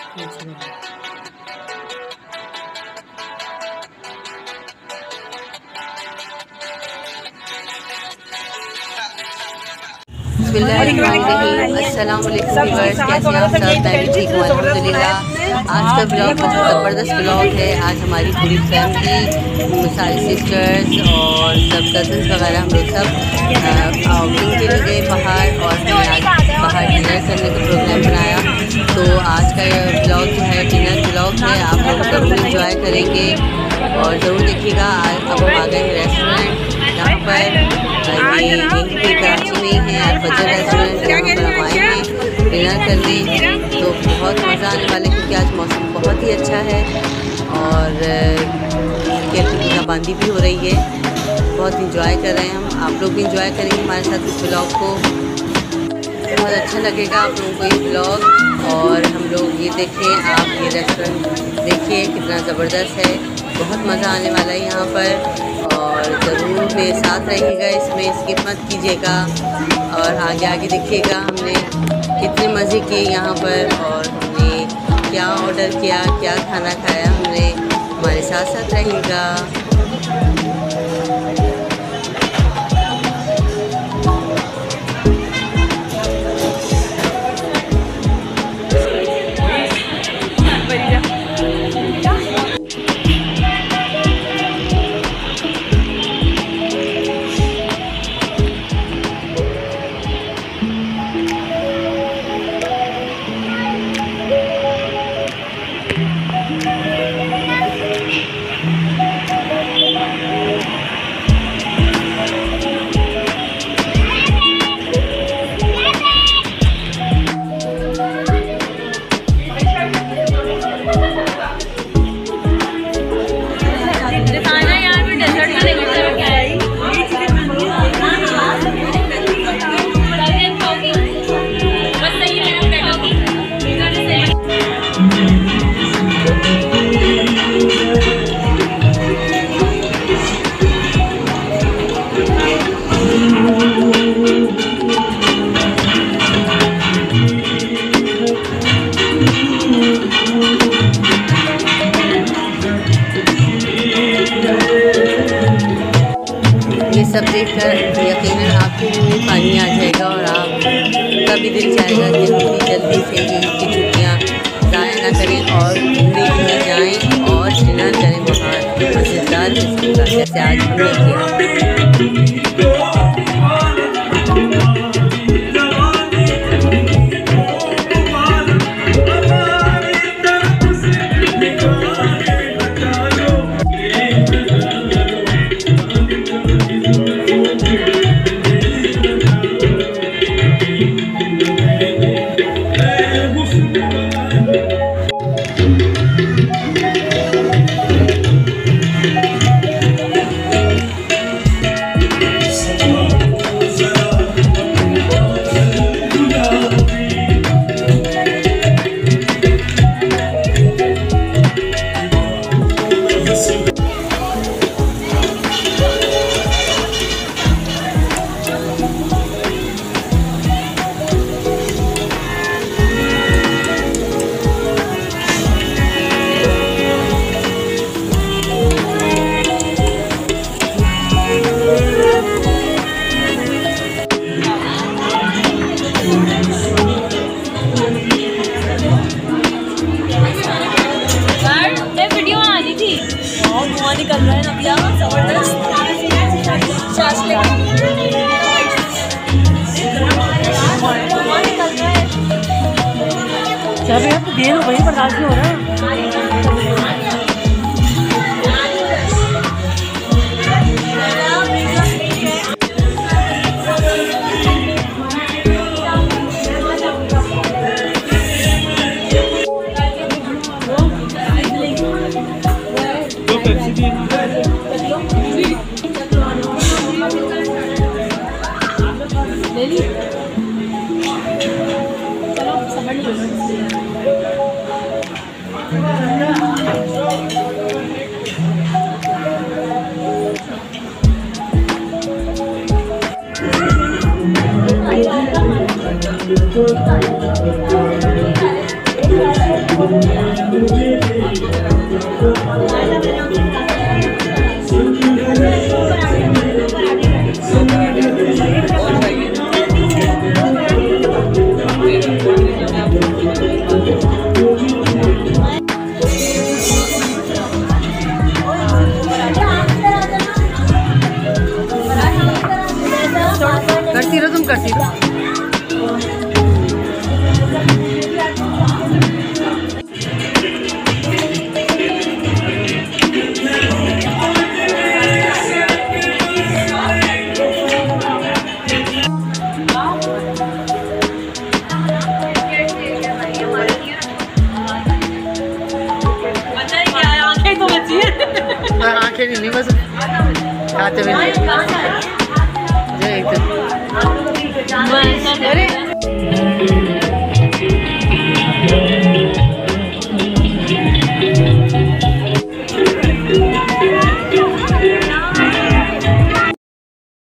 अस्सलाम वालेकुम व्यूअर्स, कैसे हैं आप सब? मैं भी ठीक हूँ अल्हम्दुलिल्लाह। आज का ब्लॉग बहुत ज़बरदस्त ब्लॉग है। आज हमारी पूरी फैमिली, सारी सिस्टर्स और सब कज़न्स वगैरह हम लोग सब आउटिंग के लिए गए बाहर, और हमने आज बाहर डिनर करने का प्रोग्राम बनाया। तो आज का ब्लॉग जो है डिनर ब्लॉग है, आप लोग ज़रूर इंजॉय करेंगे और ज़रूर देखिएगा। अब हम आ गए हैं रेस्टोरेंट, यहाँ पर यहीं कराची में है प्लzz रेस्टोरेंट, जहाँ पर हम आए हैं डिनर करने। तो बहुत मज़ा आने वाला है क्योंकि आज मौसम बहुत ही अच्छा है और बूंदाबांदी भी हो रही है। बहुत इंजॉय कर रहे हैं हम, आप लोग भी इंजॉय करेंगे हमारे साथ इस ब्लॉग को। बहुत अच्छा लगेगा आप लोगों को ये ब्लॉग। और हम लोग ये देखें, आप ये रेस्टोरेंट देखिए कितना ज़बरदस्त है, बहुत मज़ा आने वाला है यहाँ पर। और ज़रूर मेरे साथ रहिएगा, इसमें स्किप मत कीजिएगा और आगे आगे देखिएगा हमने कितने मज़े किए यहाँ पर, और हमने क्या ऑर्डर किया, क्या खाना खाया हमने। हमारे साथ साथ रहिएगा। सब देखकर यकीनन आपके मुँह में पानी आ जाएगा और आपका भी दिल चाहेगा कि हम भी जल्दी से ईद की छुट्टियाँ ज़ाया ना करें और घूमने जाएँ और डिनर करें बाहर मज़ेदार किस्म का, जैसे आज हमने किया। निकल रहा है ना भैया, जबरदस्त जब यार तो देर हो गई, बर्दाश्त नहीं हो रहा। ले ली, चलो समझ लो। करती रहो तुम, करती रहो। आंखें नहीं बस खाते में नहीं। अरे